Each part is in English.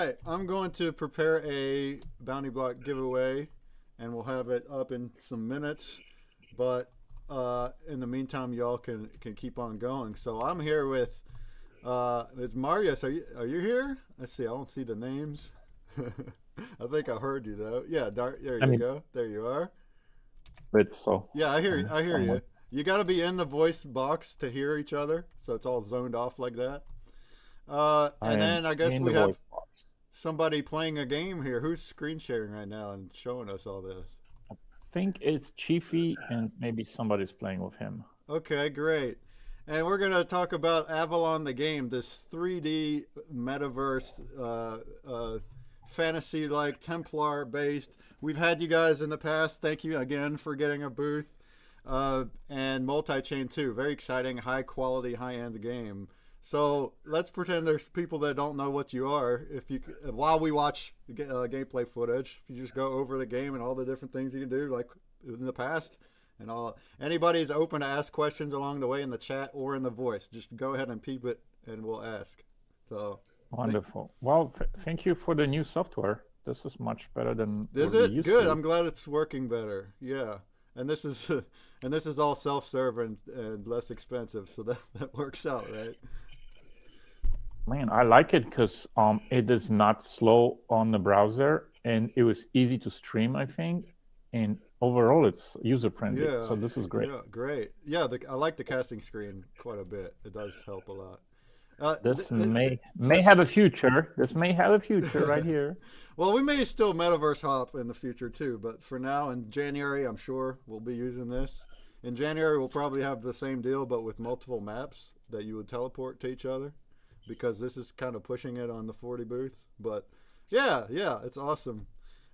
right, I'm going to prepare a bounty block giveaway, and we'll have it up in some minutes. But in the meantime, y'all can keep on going. So I'm here with it's Marius. Are you here? Let's see. I don't see the names. I think I heard you though. Yeah, there I you mean, go. There you are. bit so Yeah, I hear you. I hear somewhat. you. You got to be in the voice box to hear each other, so it's all zoned off like that. I And am then I guess in the we have voice box. somebody playing a game here. Who's screen sharing right now and showing us all this? Think it's Chiefy and maybe somebody's playing with him. Okay, great. And we're going to talk about Avalon the game, this 3D metaverse, fantasy like Templar based. We've had you guys in the past. Thank you again for getting a booth. And multi chain too. Very exciting, high quality, high end game. So let's pretend there's people that don't know what you are. If you while we watch the gameplay footage, if you just go over the game and all the different things you can do, like in the past, and all anybody's open to ask questions along the way in the chat or in the voice. Just go ahead and peep it, and we'll ask. So, Wonderful. Well, thank you for the new software. This is much better than is what we it used good? to. I'm glad it's working better. Yeah, and this is and this is all self-serve and less expensive, so that works out, right? Man, I like it because it is not slow on the browser and it was easy to stream, I think. And overall, it's user friendly. Yeah, So this is great. yeah, great. Yeah, I like the casting screen quite a bit. It does help a lot. Uh, This th- may this have a future. This may have a future right here. well, we may still metaverse hop in the future too, but for now in January, I'm sure we'll be using this. In January, we'll probably have the same deal, but with multiple maps that you would teleport to each other, because this is kind of pushing it on the 40 booth. But yeah, yeah, it's awesome.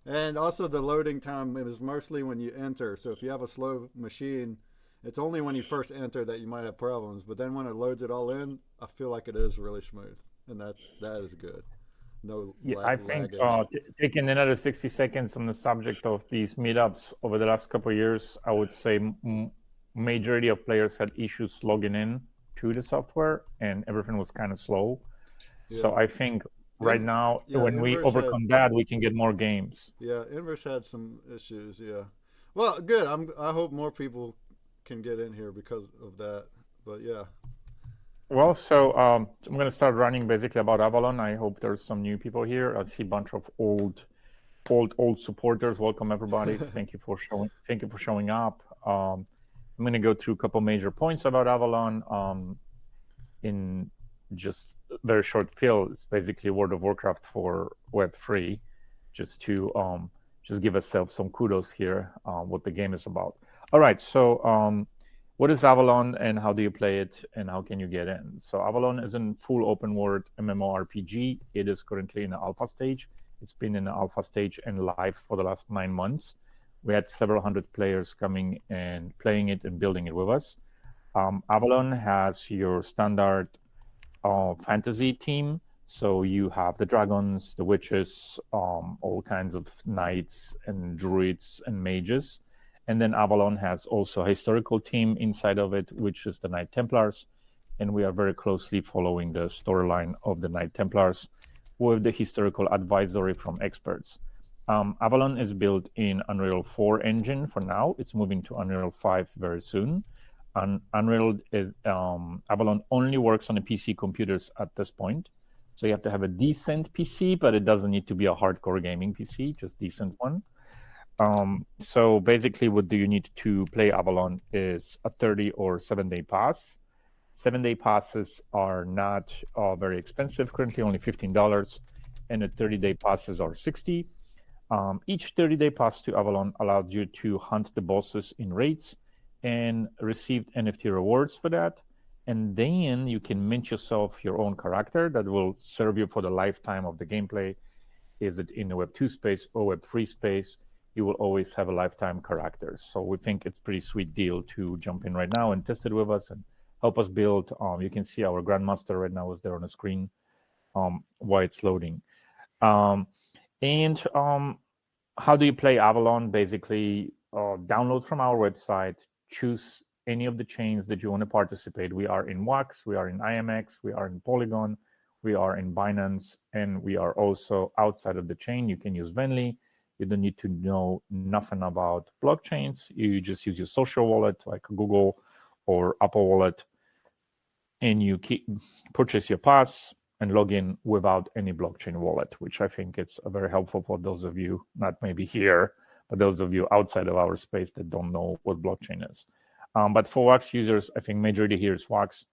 And also the loading time is mostly when you enter. So if you have a slow machine, it's only when you first enter that you might have problems. But then when it loads it all in, I feel like it is really smooth, and that is good. No Yeah, I think laggage. taking another 60 seconds on the subject of these meetups over the last couple of years, I would say majority of players had issues logging in to the software and everything was kind of slow. So Yeah. I think right In, now, yeah, when we Inverse had overcome that, we can get more games. Inverse had some issues. Yeah. Well, good. I hope more people can get in here because of that. But yeah. Well, so I'm going to start running basically about Avalon. I hope there's some new people here. I see a bunch of old supporters. Welcome everybody. Thank you for showing. Thank you for showing up. I'm going to go through a couple major points about Avalon in just a very short pill. It's basically World of Warcraft for Web3, just to just give ourselves some kudos here. What the game is about. All right, so what is Avalon and how do you play it and how can you get in? So Avalon is a full open world MMORPG. It is currently in the alpha stage. It's been in the alpha stage and live for the last 9 months. We had several hundred players coming and playing it and building it with us. Avalon has your standard fantasy team. So you have the dragons, the witches, all kinds of knights and druids and mages. And then Avalon has also a historical team inside of it, which is the Knight Templars. And we are very closely following the storyline of the Knight Templars with the historical advisory from experts. Avalon is built in Unreal 4 engine for now. It's moving to Unreal 5 very soon. And Unreal is Avalon only works on the PC computers at this point. So you have to have a decent PC, but it doesn't need to be a hardcore gaming PC, just decent one. So basically, what do you need to play Avalon is a 30 or 7-day pass. 7-day passes are not very expensive, currently only $15, and the 30-day passes are $60. Each 30-day pass to Avalon allowed you to hunt the bosses in raids and received NFT rewards for that. And then you can mint yourself your own character that will serve you for the lifetime of the gameplay. Is it in the Web 2 space or Web 3 space? You will always have a lifetime character. So we think it's a pretty sweet deal to jump in right now and test it with us and help us build. You can see our Grandmaster right now is there on the screen while it's loading. And how do you play Avalon? Basically, download from our website, choose any of the chains that you want to participate. We are in Wax, we are in IMX, we are in Polygon, We are in Binance, and we are also outside of the chain. You can use Venly. You don't need to know nothing about blockchains. You just use your social wallet like Google or Apple Wallet, and you purchase your pass and log in without any blockchain wallet, which I think it's very helpful for those of you, not maybe here, but those of you outside of our space that don't know what blockchain is. But for Wax users, I think majority here is Wax.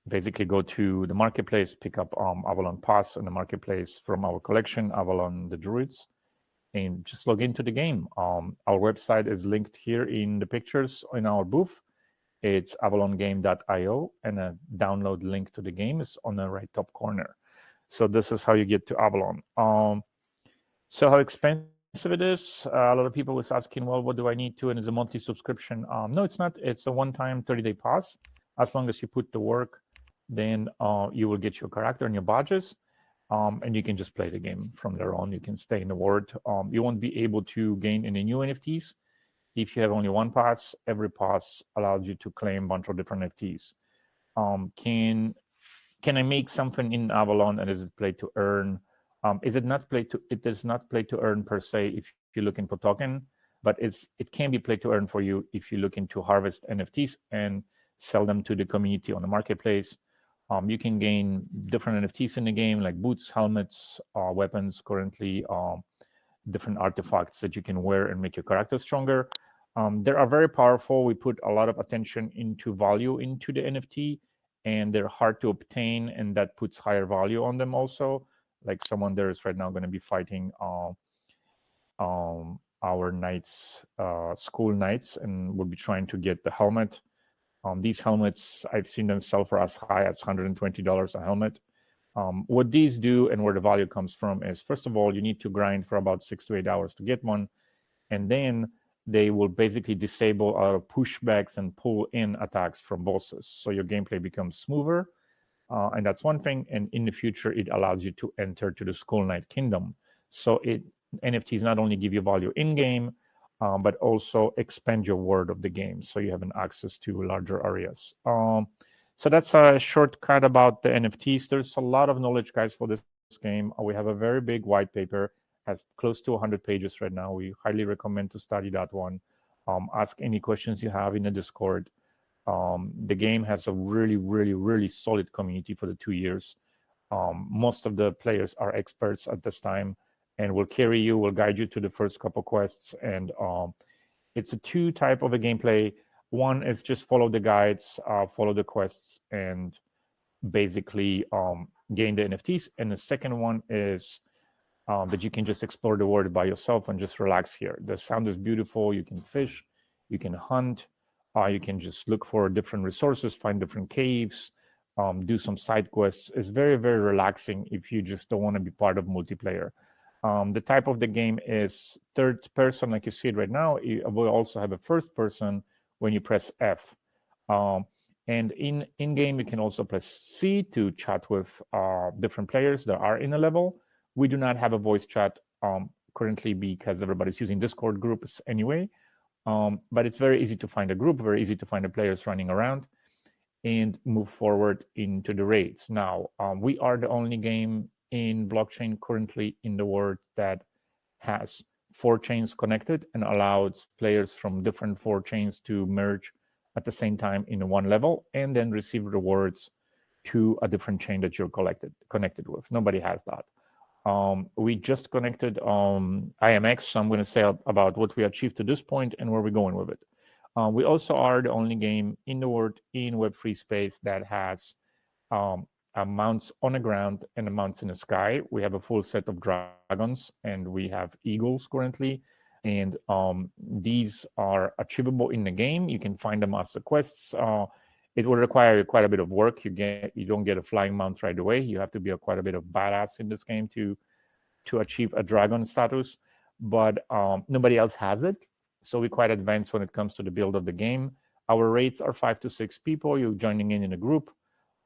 Basically go to the marketplace, pick up Avalon Pass in the marketplace from our collection, Avalon the Druids, and just log into the game. Our website is linked here in the pictures in our booth. It's avalongame.io, and a download link to the game is on the right top corner. So this is how you get to Avalon. So how expensive it is? A lot of people was asking, well, what do I need to? And it's a monthly subscription. No, it's not. It's a one-time 30-day pass. As long as you put the work, then you will get your character and your badges, and you can just play the game from there on. You can stay in the world. You won't be able to gain any new NFTs. If you have only one pass, every pass allows you to claim a bunch of different NFTs. Can I make something in Avalon, and is it play to earn? Is it not play to? It is not play to earn per se if you're looking for token, but it can be play to earn for you if you're looking to harvest NFTs and sell them to the community on the marketplace. You can gain different NFTs in the game, like boots, helmets, weapons. Currently, different artifacts that you can wear and make your character stronger. They are very powerful. We put a lot of attention into value into the NFT, and they're hard to obtain, and that puts higher value on them also. Like someone there is right now going to be fighting our knights, school knights, and will be trying to get the helmet. These helmets, I've seen them sell for as high as $120 a helmet. What these do and where the value comes from is, first of all, you need to grind for about 6 to 8 hours to get one. And then they will basically disable our pushbacks and pull in attacks from bosses. So your gameplay becomes smoother. And that's one thing. And in the future, it allows you to enter to the Skull Knight Kingdom. So NFTs not only give you value in-game, but also expand your world of the game. So you have an access to larger areas. So that's a shortcut about the NFTs. There's a lot of knowledge, guys, for this game. We have a very big white paper, has close to 100 pages right now. We highly recommend to study that one. Ask any questions you have in the Discord. The game has a really, really, really solid community for the 2 years. Most of the players are experts at this time and will carry you, will guide you to the first couple quests. And it's a two type of a gameplay. One is just follow the guides, follow the quests, and basically gain the NFTs. And the second one is that you can just explore the world by yourself and just relax here. The sound is beautiful. You can fish, you can hunt, you can just look for different resources, find different caves, do some side quests. It's very, very relaxing if you just don't want to be part of multiplayer. The type of the game is third person, like you see it right now. It will also have a first person when you press F. And in game, you can also press C to chat with different players that are in a level. We do not have a voice chat currently because everybody's using Discord groups anyway. But it's very easy to find a group, very easy to find the players running around and move forward into the raids. Now, we are the only game in blockchain currently in the world that has 4 chains connected and allows players from different 4 chains to merge at the same time in one level and then receive rewards to a different chain that you're connected with. Nobody has that. We just connected IMX, so I'm going to say about what we achieved to this point and where we're going with it. We also are the only game in the world in Web3 space that has mounts on the ground and mounts in the sky. We have a full set of dragons and we have eagles currently. And these are achievable in the game. You can find them as the quests. It will require quite a bit of work. You don't get a flying mount right away. You have to be quite a bit of badass in this game to achieve a dragon status. But nobody else has it. So we're quite advanced when it comes to the build of the game. Our raids are 5 to 6 people. You're joining in a group,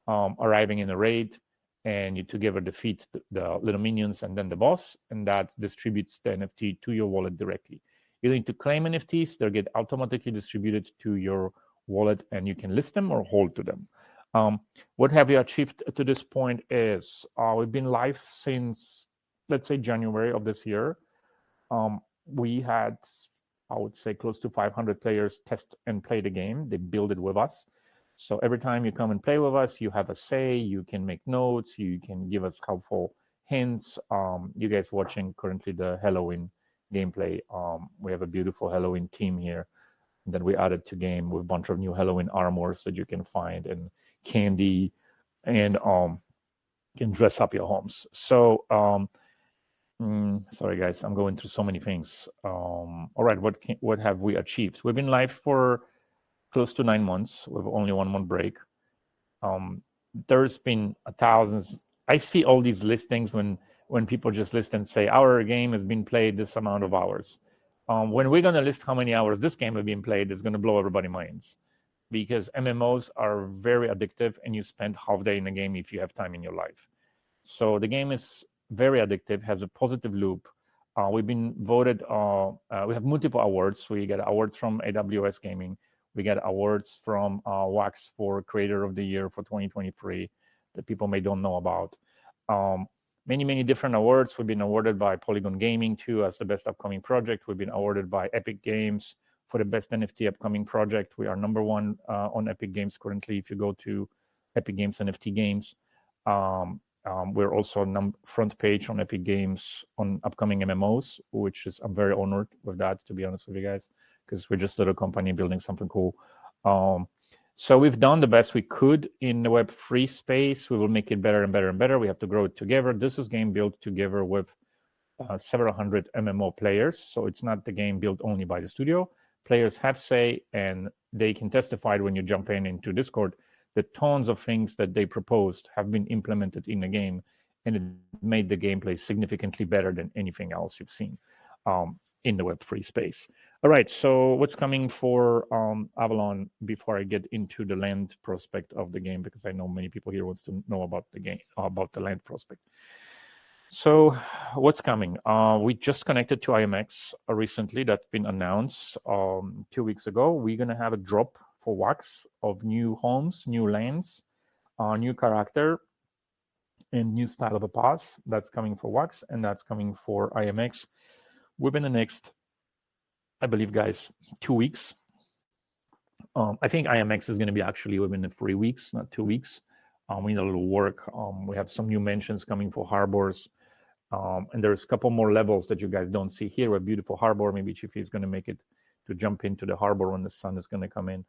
arriving in a raid, and you together defeat the little minions and then the boss, and that distributes the NFT to your wallet directly. You need to claim NFTs. They get automatically distributed to your wallet, and you can list them or hold to them. What have we achieved to this point is we've been live since, let's say, January of this year. We had, I would say, close to 500 players test and play the game. They build it with us. So every time you come and play with us, you have a say, you can make notes, you can give us helpful hints. You guys watching currently the Halloween gameplay. We have a beautiful Halloween team here that we added to game with a bunch of new Halloween armors that you can find and candy, and can dress up your homes. So sorry guys, I'm going through so many things. All right, what have we achieved? We've been live for close to 9 months with only 1 month break. There's been thousands. I see all these listings when people just list and say our game has been played this amount of hours. When we're going to list how many hours this game has been played, it's going to blow everybody's minds, because MMOs are very addictive and you spend half day in a game if you have time in your life. So the game is very addictive, has a positive loop. We've been voted, we have multiple awards. We get awards from AWS Gaming. We get awards from Wax for Creator of the Year for 2023 that people may don't know about. Many different awards. We've been awarded by Polygon Gaming too as the best upcoming project. We've been awarded by Epic Games for the best NFT upcoming project. We are number 1 on Epic Games currently. If you go to Epic Games NFT Games, we're also front page on Epic Games on upcoming MMOs, which is, I'm very honored with that, to be honest with you guys, because we're just a little company building something cool. So we've done the best we could in the Web3 space. We will make it better and better and better. We have to grow it together. This is game built together with several hundred MMO players. So it's not the game built only by the studio. Players have say, and they can testify when you jump into Discord. The tons of things that they proposed have been implemented in the game, and it made the gameplay significantly better than anything else you've seen in the Web3 space. All right, so what's coming for Avalon before I get into the land prospect of the game, because I know many people here wants to know about the game, about the land prospect. So what's coming? We just connected to IMX recently. That's been announced 2 weeks ago. We're going to have a drop for Wax of new homes, new lands, new character, and new style of a pass. That's coming for Wax, and that's coming for IMX within the next, I believe, guys, 2 weeks. I think IMX is going to be actually within the 3 weeks, not 2 weeks. We need a little work. We have some new mentions coming for harbors. And there's a couple more levels that you guys don't see here. A beautiful harbor. Maybe Chiefy is going to make it to jump into the harbor when the sun is going to come in.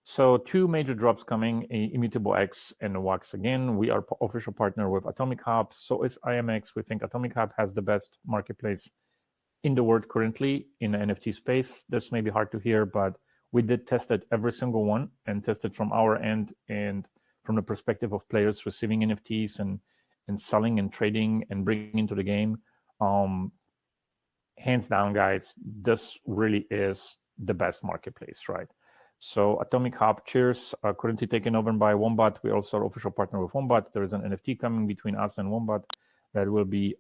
So 2 major drops coming, Immutable X and Wax again. We are official partner with Atomic Hub. So is IMX. We think Atomic Hub has the best marketplace in the world currently in the NFT space. This may be hard to hear, but we did test it, every single one, and tested from our end and from the perspective of players receiving NFTs and selling and trading and bringing into the game. Hands down, guys, this really is the best marketplace, right? So Atomic Hub, cheers, currently taken over by Wombat. We also are official partner with Wombat. There is an NFT coming between us and Wombat that will be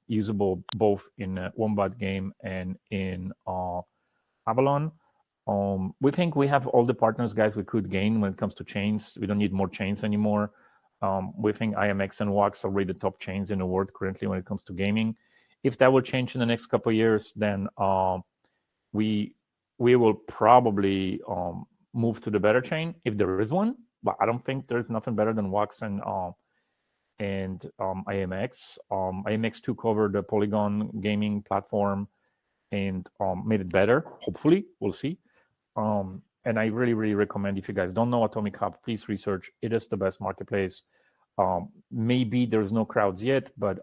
usable both in Wombat game and in Avalon. We think we have all the partners, guys, we could gain when it comes to chains. We don't need more chains anymore. We think IMX and Wax are really the top chains in the world currently when it comes to gaming. If that will change in the next couple of years, then we will probably move to the better chain if there is one. But I don't think there's nothing better than Wax and IMX. IMX took over the Polygon gaming platform and made it better. Hopefully, we'll see. And I really recommend, if you guys don't know Atomic Hub, please research. It is the best marketplace. Maybe there's no crowds yet, but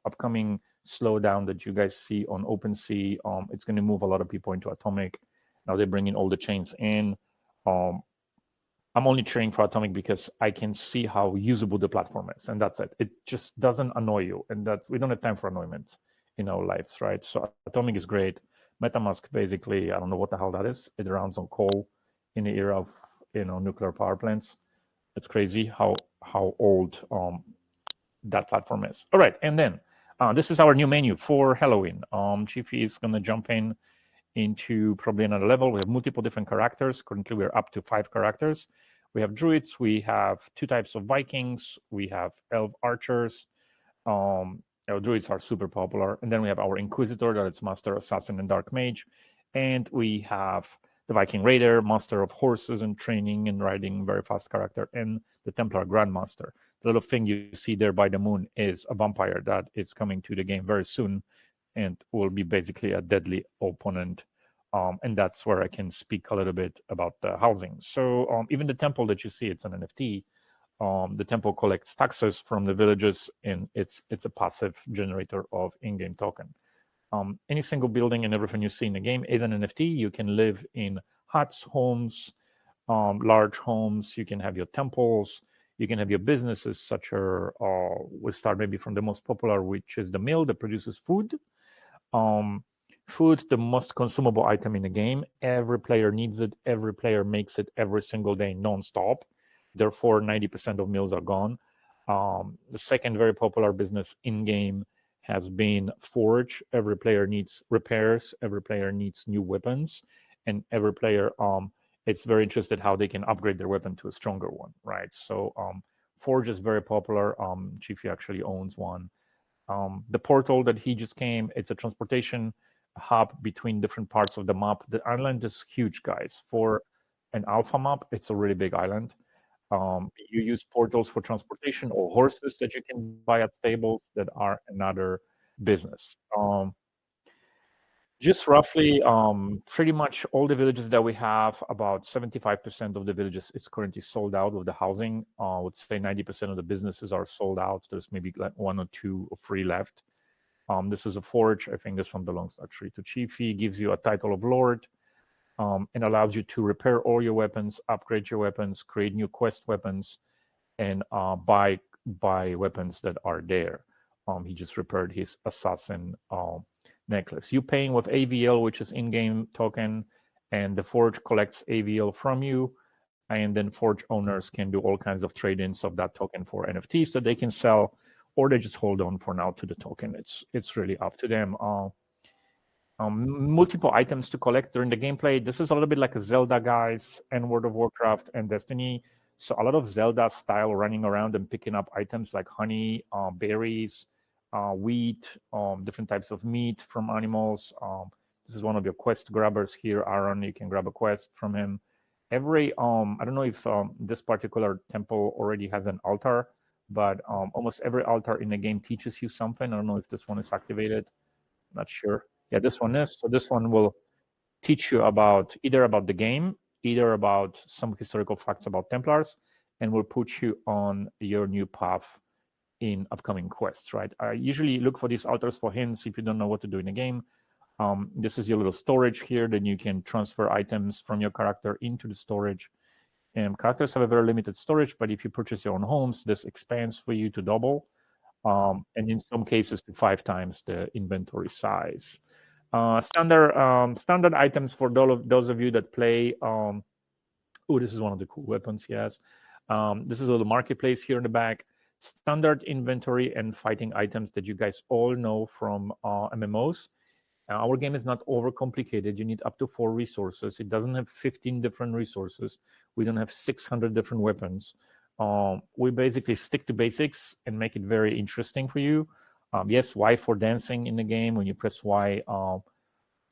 upcoming slowdown that you guys see on OpenSea, it's going to move a lot of people into Atomic. Now they're bringing all the chains in. I'm only cheering for Atomic because I can see how usable the platform is, and that's it. It just doesn't annoy you, and we don't have time for annoyments in our lives, right? So Atomic is great. MetaMask, basically, I don't know what the hell that is. It runs on coal in the era of nuclear power plants. It's crazy how old that platform is. All right, and then this is our new menu for Halloween. Chiefy is going to jump into probably another level. We have multiple different characters. Currently, we're up to 5 characters. We have druids. We have 2 types of Vikings. We have elf archers. Druids are super popular. And then we have our Inquisitor, that is Master, Assassin, and Dark Mage. And we have the Viking Raider, Master of Horses and Training and Riding, very fast character, and the Templar Grandmaster. The little thing you see there by the moon is a vampire that is coming to the game very soon and will be basically a deadly opponent. And that's where I can speak a little bit about the housing. So even the temple that you see, it's an NFT. The temple collects taxes from the villages, and it's a passive generator of in-game token. Any single building and everything you see in the game is an NFT. You can live in huts, homes, large homes. You can have your temples. You can have your businesses, such as we'll start maybe from the most popular, which is the mill that produces food. Food, the most consumable item in the game. Every player needs it. Every player makes it every single day, non-stop. Therefore, 90% of meals are gone. The second very popular business in-game has been forge. Every player needs repairs. Every player needs new weapons. And every player it's very interested how they can upgrade their weapon to a stronger one, right? So forge is very popular. Chiefy actually owns one. The portal that he just came, it's a transportation hub between different parts of the map. The island is huge, guys. For an alpha map, it's a really big island. You use portals for transportation or horses that you can buy at stables that are another business. Just roughly, pretty much all the villages that we have, about 75% of the villages is currently sold out with the housing. I would say 90% of the businesses are sold out. There's maybe like 1 or 2 or 3 left. This is a forge. I think this one belongs actually to Chiefy. Gives you a title of Lord and allows you to repair all your weapons, upgrade your weapons, create new quest weapons, and buy weapons that are there. He just repaired his assassin necklace. You paying with AVL, which is in-game token, and the forge collects AVL from you, and then forge owners can do all kinds of trade-ins of that token for NFTs that they can sell, or they just hold on for now to the token. It's really up to them. Multiple items to collect during the gameplay. This is a little bit like a Zelda, guys, and World of Warcraft and Destiny. So a lot of Zelda style, running around and picking up items like honey, berries, wheat, different types of meat from animals. This is one of your quest grabbers here, Aaron. You can grab a quest from him. Every I don't know if this particular temple already has an altar, but almost every altar in the game teaches you something. I don't know if this one is activated. Not sure. Yeah, this one is. So this one will teach you either about the game, either about some historical facts about Templars, and will put you on your new path in upcoming quests, right? I usually look for these altars for hints if you don't know what to do in the game. This is your little storage here. Then you can transfer items from your character into the storage. And characters have a very limited storage, but if you purchase your own homes, this expands for you to double. And in some cases to 5 times the inventory size. Standard items for those of you that play. This is one of the cool weapons. Yes, this is a little marketplace here in the back. Standard inventory and fighting items that you guys all know from MMOs. Our game is not overcomplicated. You need up to 4 resources. It doesn't have 15 different resources. We don't have 600 different weapons. We basically stick to basics and make it very interesting for you. Yes, Y for dancing in the game. When you press Y,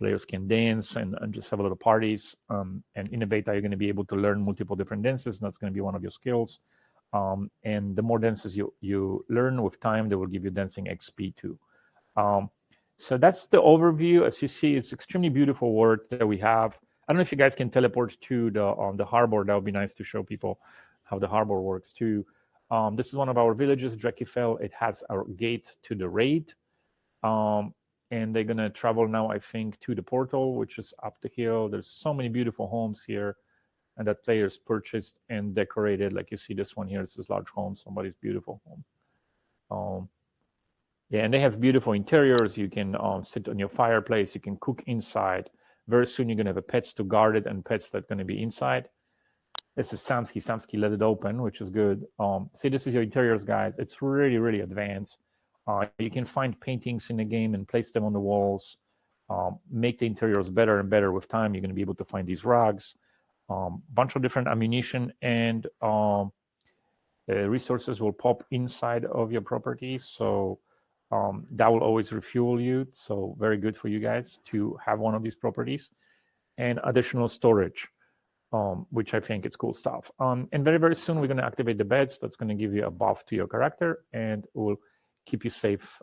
players can dance and just have a little parties. And in the beta, you're going to be able to learn multiple different dances, and that's going to be one of your skills. And the more dances you learn with time, they will give you dancing XP too. So that's the overview. As you see, it's extremely beautiful world that we have. I don't know if you guys can teleport to the harbor. That would be nice to show people how the harbor works too. This is one of our villages, Drakefell. It has our gate to the raid. And they're going to travel now, I think, to the portal, which is up the hill. There's so many beautiful homes here and that players purchased and decorated. Like you see this one here. This is large home, somebody's beautiful home. Yeah, and they have beautiful interiors. You can sit on your fireplace. You can cook inside. Very soon, you're going to have pets to guard it and pets that are going to be inside. This is Samsky. Samsky let it open, which is good. See, this is your interiors, guys. It's really, really advanced. You can find paintings in the game and place them on the walls. Make the interiors better and better with time. You're going to be able to find these rugs. Bunch of different ammunition and resources will pop inside of your property. So that will always refuel you. So very good for you guys to have one of these properties. And additional storage, which I think is cool stuff. And very, very soon we're going to activate the beds. That's going to give you a buff to your character and will keep you safe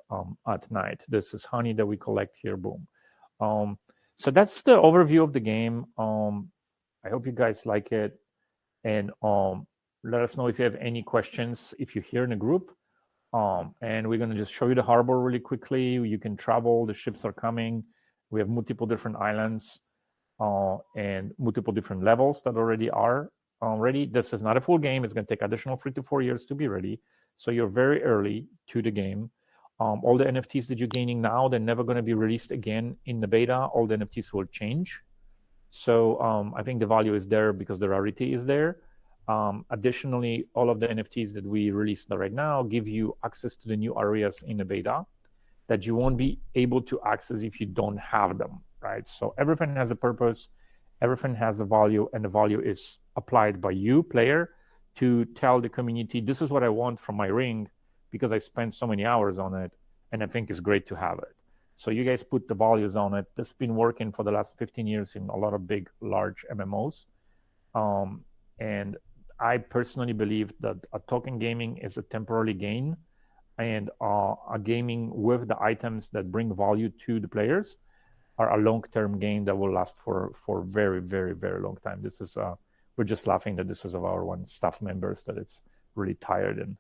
at night. This is honey that we collect here. Boom. So that's the overview of the game. I hope you guys like it. And let us know if you have any questions if you're here in the group. And we're going to just show you the harbor really quickly. You can travel. The ships are coming. We have multiple different islands. And multiple different levels that already are ready. This is not a full game. It's going to take additional 3 to 4 years to be ready. So you're very early to the game. All the NFTs that you're gaining now, they're never going to be released again in the beta. All the NFTs will change. So I think the value is there because the rarity is there. Additionally, all of the NFTs that we released right now give you access to the new areas in the beta that you won't be able to access if you don't have them, right? So everything has a purpose, everything has a value, and the value is applied by you, player, to tell the community, this is what I want from my ring because I spent so many hours on it, and I think it's great to have it. So you guys put the values on it. This has been working for the last 15 years in a lot of big, large MMOs. And I personally believe that a token gaming is a temporary gain, and a gaming with the items that bring value to the players are a long-term gain that will last for very, very, very long time. This is we're just laughing that this is of our one staff members that it's really tired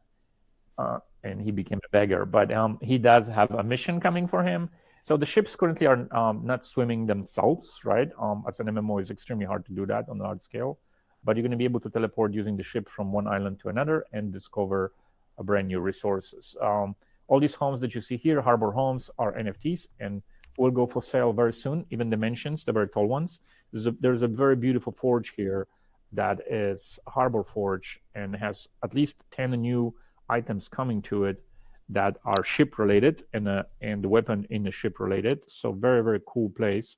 and he became a beggar. But he does have a mission coming for him. So the ships currently are not swimming themselves, right? As an MMO, it's extremely hard to do that on a large scale. But you're going to be able to teleport using the ship from one island to another and discover a brand new resources. All these homes that you see here, harbor homes, are NFTs and will go for sale very soon. Even the mansions, the very tall ones. There's a very beautiful forge here that is Harbor Forge and has at least 10 new items coming to it that are ship related and the weapon in the ship related. So very, very cool place.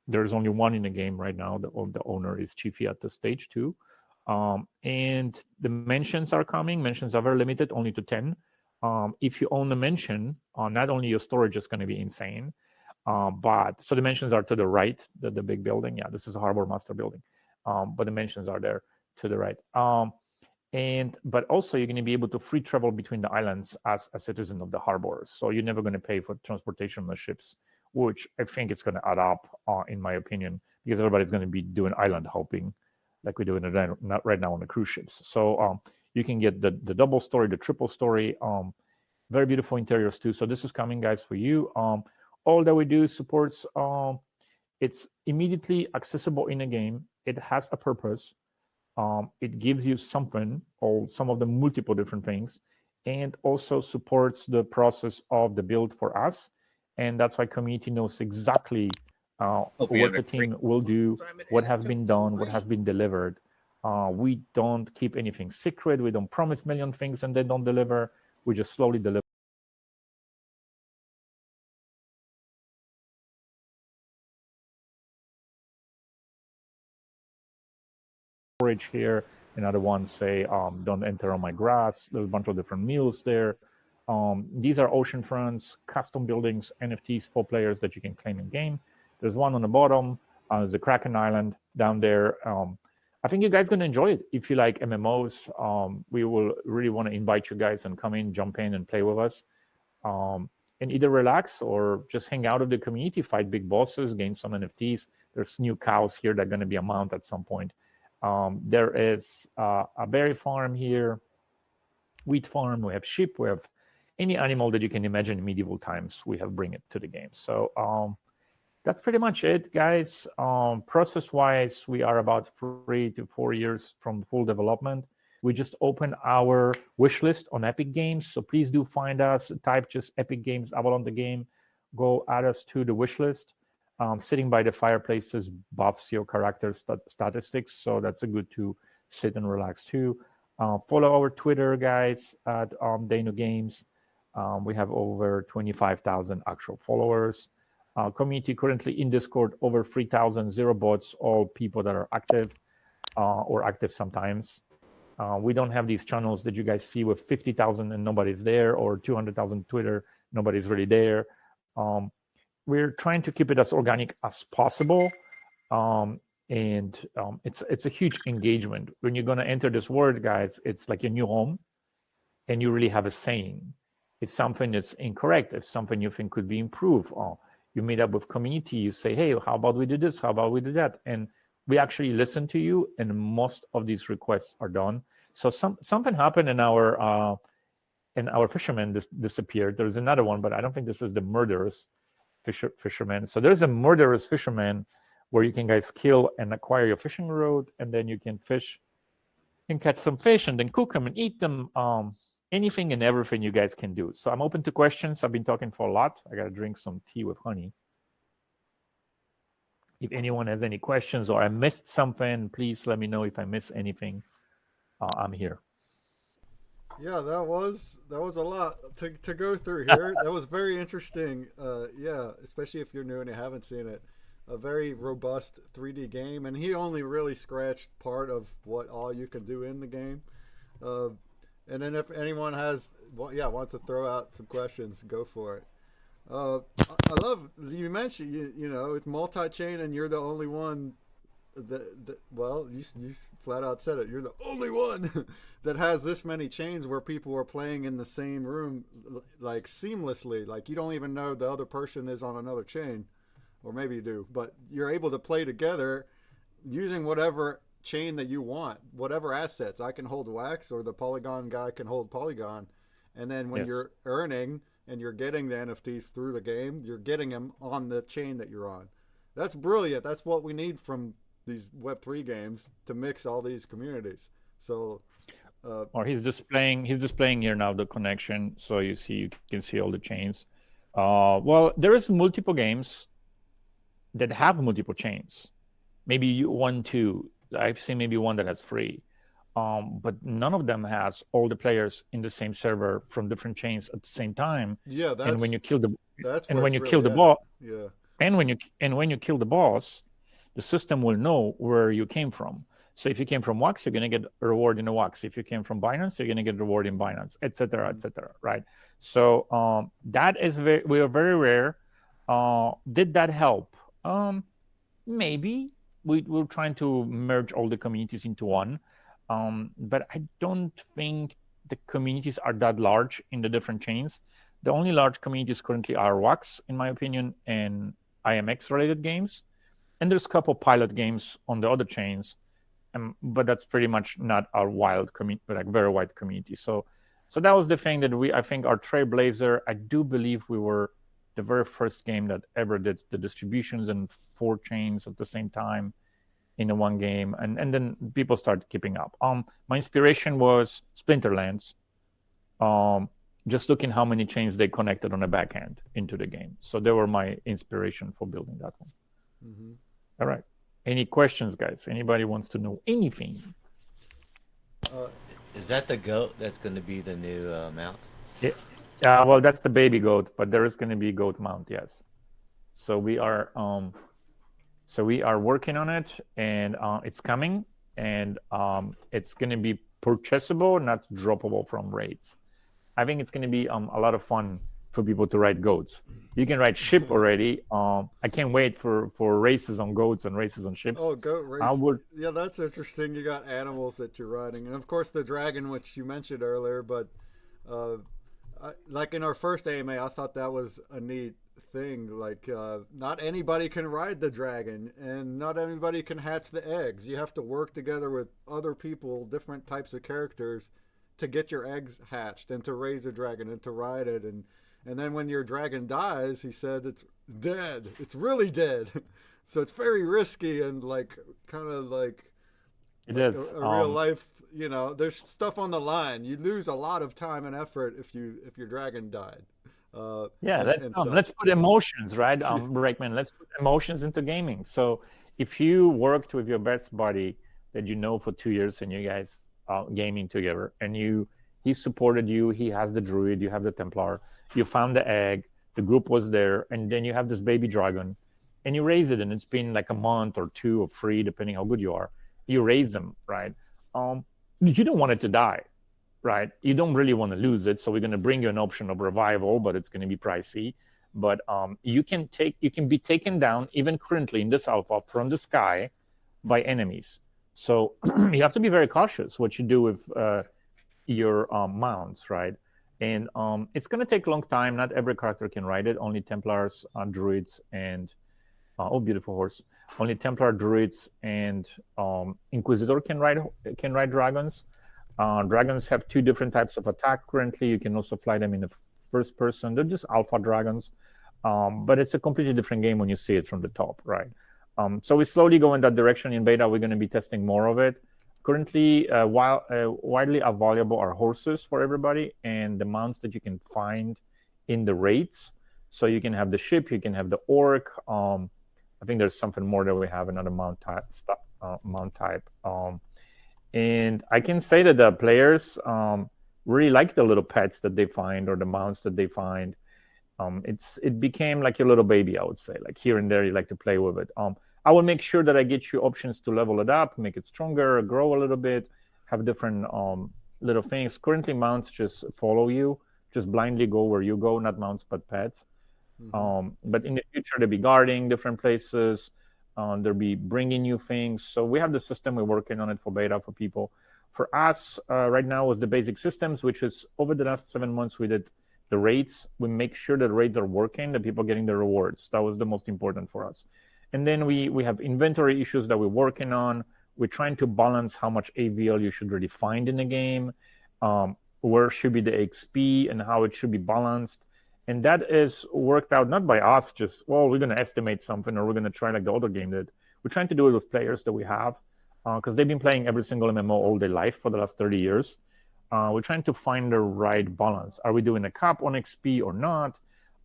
There's only one in the game right now. The owner is Chiefy at the stage 2. And the mentions are coming. Mentions are very limited, only to 10. If you own the mention, not only your storage is going to be insane, but so the mentions are to the right, the big building. Yeah, this is a Harbor Master building. But the mentions are there to the right. But also you're going to be able to free travel between the islands as a citizen of the harbor. So you're never going to pay for transportation on the ships, which I think it's going to add up, in my opinion, because everybody's going to be doing island hopping like we're doing it right now on the cruise ships. So you can get the double story, the triple story, very beautiful interiors too. So this is coming, guys, for you. All that we do supports, it's immediately accessible in a game. It has a purpose. It gives you something, or some of the multiple different things, and also supports the process of the build for us. And that's why community knows exactly what the team will do, what has been done, what has been delivered. We don't keep anything secret. We don't promise a million things and then don't deliver. We just slowly deliver. Storage here. Another one say, don't enter on my grass. There's a bunch of different meals there. These are ocean fronts, custom buildings, NFTs for players that you can claim in game. There's one on the bottom. There's a Kraken Island down there. I think you guys are going to enjoy it. If you like MMOs, we will really want to invite you guys and come in, jump in and play with us. And either relax or just hang out with the community, fight big bosses, gain some NFTs. There's new cows here that are going to be a mount at some point. There is a berry farm here, wheat farm. We have sheep. We have any animal that you can imagine in medieval times. We have bring it to the game. So that's pretty much it, guys. Process-wise, we are about 3 to 4 years from full development. We just opened our wish list on Epic Games, so please do find us. Type just Epic Games, Avalon the game. Go add us to the wish list. Sitting by the fireplaces buffs your character statistics, so that's a good to sit and relax too. Follow our Twitter, guys, at Dano Games. We have over 25,000 actual followers. Community currently in Discord over 3,000, 0 bots, all people that are active or active sometimes. We don't have these channels that you guys see with 50,000 and nobody's there, or 200,000 Twitter, nobody's really there. We're trying to keep it as organic as possible. It's a huge engagement. When you're going to enter this world, guys, it's like your new home, and you really have a saying. If something is incorrect, if something you think could be improved, you meet up with community, you say, hey, how about we do this? How about we do that? And we actually listen to you, and most of these requests are done. So something happened, and our fisherman disappeared. There's another one, but I don't think this is the murderous fisherman. So there's a murderous fisherman where you can guys kill and acquire your fishing rod, and then you can fish and catch some fish and then cook them and eat them. Anything and everything you guys can do. So I'm open to questions. I've been talking for a lot. I got to drink some tea with honey. If anyone has any questions or I missed something, please let me know if I missed anything. I'm here. Yeah, that was a lot to go through here. That was very interesting. Yeah, especially if you're new and you haven't seen it. A very robust 3D game, and he only really scratched part of what all you can do in the game. And then if anyone has, wants to throw out some questions, go for it. I love you mentioned you know it's multi-chain, and you're the only one well, you flat out said it. You're the only one that has this many chains where people are playing in the same room, like seamlessly. Like you don't even know the other person is on another chain, or maybe you do, but you're able to play together using whatever chain that you want, whatever assets. I can hold wax, or the Polygon guy can hold Polygon, and then when you're earning and you're getting the NFTs through the game, you're getting them on the chain that you're on. That's brilliant. That's what we need from these Web3 games, to mix all these communities. So or he's displaying here now the connection, so you can see all the chains. Well, there is multiple games that have multiple chains. Maybe one, two. I've seen maybe one that has 3, but none of them has all the players in the same server from different chains at the same time. Yeah, and when you kill the boss, and when you kill the boss, the system will know where you came from. So if you came from Wax, you're going to get a reward in the Wax. If you came from Binance, you're going to get a reward in Binance, etc., etc. Right? So that is we are very rare. Did that help? Maybe. We're trying to merge all the communities into one, but I don't think the communities are that large in the different chains. The only large communities currently are Wax, in my opinion, and IMX-related games. And there's a couple pilot games on the other chains, but that's pretty much not our wild community, like very wide community. So that was the thing that I think our Trailblazer, I do believe we were the very first game that ever did the distributions and 4 chains at the same time in the one game, and then people started keeping up. My inspiration was Splinterlands. Just looking how many chains they connected on the back end into the game. So they were my inspiration for building that one. Mm-hmm. All right. Any questions, guys? Anybody wants to know anything? Is that the goat that's going to be the new mount? Yeah. Well, that's the baby goat, but there is going to be goat mount. Yes. So we are working on it, and it's coming, and it's going to be purchasable, not droppable from raids. I think it's going to be a lot of fun for people to ride goats. You can ride ship already. I can't wait for races on goats and races on ships. Oh, goat races. Yeah, that's interesting. You got animals that you're riding. And, of course, the dragon, which you mentioned earlier. But, like in our first AMA, I thought that was a neat thing. Like, not anybody can ride the dragon, and not everybody can hatch the eggs. You have to work together with other people, different types of characters, to get your eggs hatched and to raise a dragon and to ride it. And then when your dragon dies, he said it's dead. It's really dead. So it's very risky and like kind of like it is a real life. You know, there's stuff on the line. You lose a lot of time and effort if your dragon died. Let's put emotions, right, Brakeman? Let's put emotions into gaming. So if you worked with your best buddy that you know for 2 years and you guys gaming together, and he supported you, he has the druid, you have the Templar, you found the egg, The group was there, and then you have this baby dragon, and you raise it, and it's been like a month or 2 or 3, depending how good you are. You raise them, right? You don't want it to die, right? You don't really want to lose it, so we're going to bring you an option of revival, but it's going to be pricey. But you can be taken down even currently in this alpha from the sky by enemies. So you have to be very cautious what you do with your mounts, right? And it's going to take a long time. Not every character can ride it. Only Templars, Druids, and oh, beautiful horse. Only Templar, Druids, and Inquisitor can ride dragons. Dragons have 2 different types of attack currently. You can also fly them in the first person. They're just alpha dragons, but it's a completely different game when you see it from the top, right? So we slowly go in that direction. In beta, we're going to be testing more of it. Currently, widely available are horses for everybody, and the mounts that you can find in the raids. So you can have the ship, you can have the orc. I think there's something more that we have, another mount type. And I can say that the players really like the little pets that they find or the mounts that they find. It became like your little baby, I would say. Like here and there, you like to play with it. I will make sure that I get you options to level it up, make it stronger, grow a little bit, have different little things. Currently, mounts just follow you, just blindly go where you go, not mounts, but pets. But in the future, they'll be guarding different places. They'll be bringing new things. So we have the system. We're working on it for beta for people. For us, right now was the basic systems, which is over the last 7 months, we did the raids. We make sure that raids are working, that people are getting the rewards. That was the most important for us. And then we have inventory issues that we're working on. We're trying to balance how much AVL you should really find in the game, where should be the XP, and how it should be balanced. And that is worked out not by us, just, well, we're going to estimate something or we're going to try like the other game did. We're trying to do it with players that we have because they've been playing every single MMO all their life for the last 30 years. We're trying to find the right balance. Are we doing a cap on XP or not?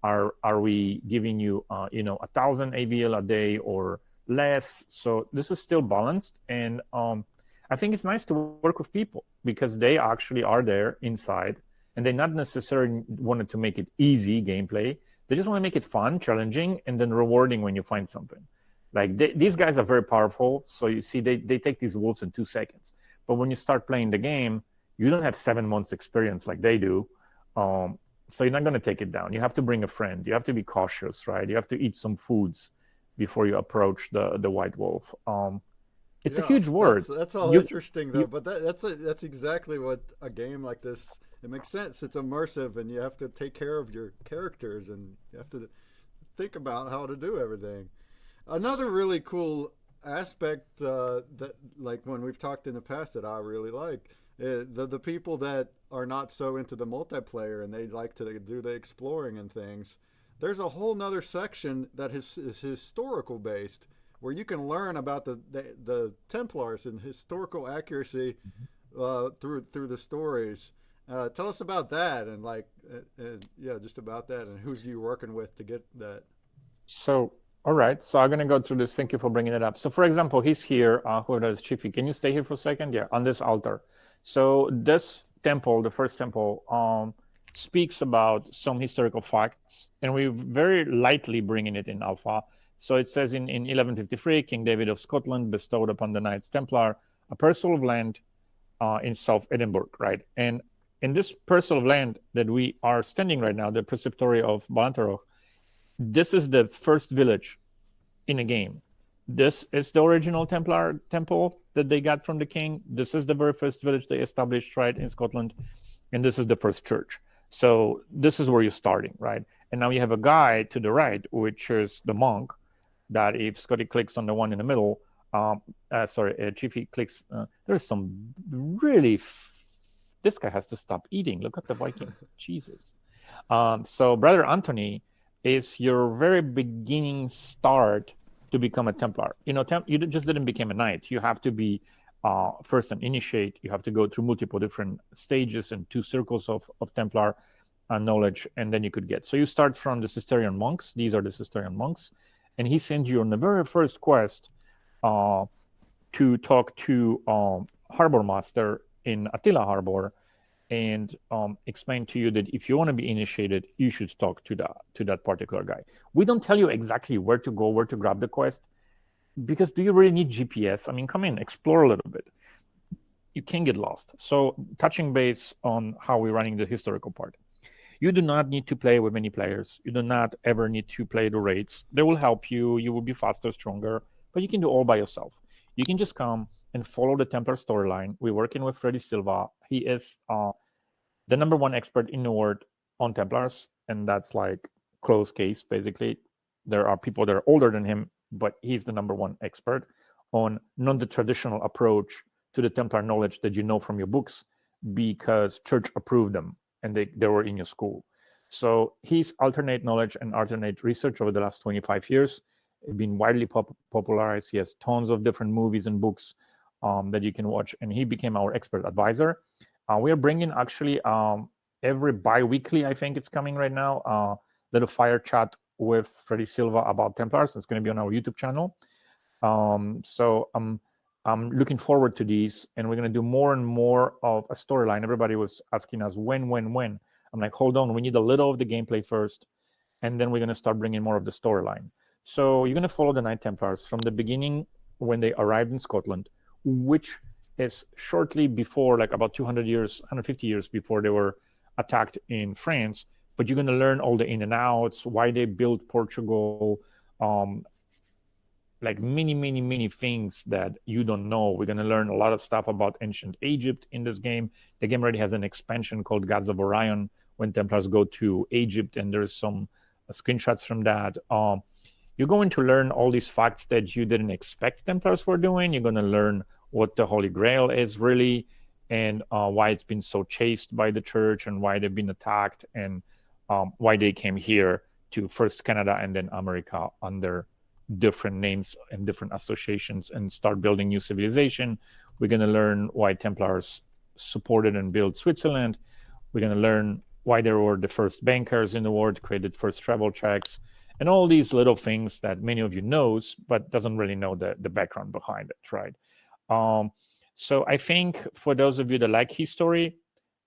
Are we giving you 1,000 AVL a day or less? So this is still balanced, and I think it's nice to work with people because they actually are there inside, and they not necessarily wanted to make it easy gameplay. They just want to make it fun, challenging, and then rewarding when you find something. Like these guys are very powerful, so you see they take these wolves in 2 seconds. But when you start playing the game, you don't have 7 months experience like they do. So you're not going to take it down. You have to bring a friend. You have to be cautious, right? You have to eat some foods before you approach the white wolf. It's a huge word. That's all interesting, though. But that's exactly what a game like this, it makes sense. It's immersive, and you have to take care of your characters, and you have to think about how to do everything. Another really cool aspect that, like when we've talked in the past, that I really like, the people that are not so into the multiplayer and they like to do the exploring and things. There's a whole nother section that is historical based, where you can learn about the Templars and historical accuracy through the stories. Tell us about that and just about that and who's you working with to get that. So, all right. So I'm going to go through this. Thank you for bringing it up. So, for example, he's here. Who is Chiefy? Can you stay here for a second? Yeah, on this altar. So this temple, the first temple, speaks about some historical facts, and we're very lightly bringing it in alpha. So it says in 1153, King David of Scotland bestowed upon the Knights Templar a parcel of land in South Edinburgh, right? And in this parcel of land that we are standing right now, the Preceptory of Ballantarog, this is the first village in a game. This is the original Templar temple that they got from the king. This is the very first village they established, right, in Scotland. And this is the first church. So this is where you're starting, right? And now you have a guy to the right, which is the monk, that if Scotty clicks on the one in the middle, Chiefy clicks, there's some really, this guy has to stop eating. Look at the Viking, Jesus. So Brother Anthony is your very beginning start to become a Templar. You just didn't become a knight. You have to be first an initiate. You have to go through multiple different stages and 2 circles of Templar knowledge, and then you could get. So you start from the Cistercian monks. These are the Cistercian monks. And he sends you on the very first quest to talk to Harbor Master in Attila Harbor. and explain to you that if you want to be initiated, you should talk to that particular guy. We don't tell you exactly where to go, where to grab the quest, because do you really need GPS? I mean, come in, explore a little bit. You can get lost. So touching base on how we're running the historical part. You do not need to play with many players. You do not ever need to play the raids. They will help you. You will be faster, stronger, but you can do all by yourself. You can just come and follow the Templar storyline. We're working with Freddy Silva. He is the #1 expert in the world on Templars, and that's like closed case, basically. There are people that are older than him, but he's the #1 expert on non-traditional approach to the Templar knowledge that you know from your books because church approved them and they were in your school. So his alternate knowledge and alternate research over the last 25 years have been widely popularized. He has tons of different movies and books that you can watch, and he became our expert advisor. We are bringing actually every bi-weekly, I think it's coming right now, little fire chat with Freddy Silva about Templars. It's going to be on our YouTube channel. So I'm looking forward to these, and we're going to do more and more of a storyline. Everybody was asking us when. I'm like, hold on, we need a little of the gameplay first, and then we're going to start bringing more of the storyline. So you're going to follow the Knight Templars from the beginning when they arrived in Scotland, which is shortly before, like about 200 years, 150 years before they were attacked in France. But you're going to learn all the in and outs, why they built Portugal, like many things that you don't know. We're going to learn a lot of stuff about ancient Egypt in this game. The game already has an expansion called Gods of Orion when Templars go to Egypt, and there's some screenshots from that. You're going to learn all these facts that you didn't expect Templars were doing. You're going to learn what the Holy Grail is really, and why it's been so chased by the church, and why they've been attacked, and why they came here to first Canada and then America under different names and different associations and start building new civilization. We're going to learn why Templars supported and built Switzerland. We're going to learn why they were the first bankers in the world, created first travel checks, and all these little things that many of you knows, but doesn't really know the background behind it, right? So I think for those of you that like history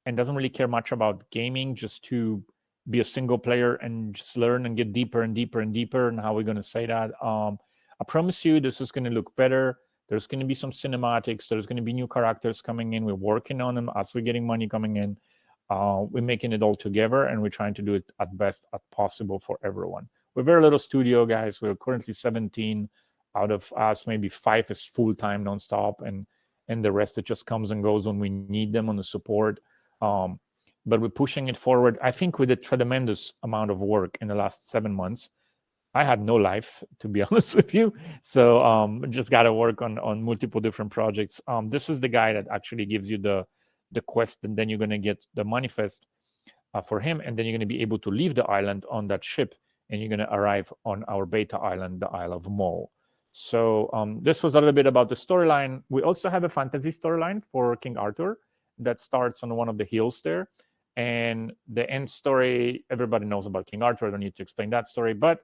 and doesn't really care much about gaming, just to be a single player and just learn and get deeper and deeper and deeper, and how we're going to say that, I promise you this is going to look better. There's going to be some cinematics. There's going to be new characters coming in. We're working on them as we're getting money coming in. We're making it all together, and we're trying to do it at best as possible for everyone. We're a very little studio, guys. We're currently 17. Out of us, maybe 5 is full-time nonstop, and the rest, it just comes and goes when we need them on the support. But we're pushing it forward. I think we did a tremendous amount of work in the last 7 months. I had no life, to be honest with you. So just got to work on multiple different projects. This is the guy that actually gives you the quest, and then you're going to get the manifest for him, and then you're going to be able to leave the island on that ship, and you're going to arrive on our beta island, the Isle of Mull. So this was a little bit about the storyline. We also have a fantasy storyline for King Arthur that starts on one of the hills there. And the end story, everybody knows about King Arthur. I don't need to explain that story. But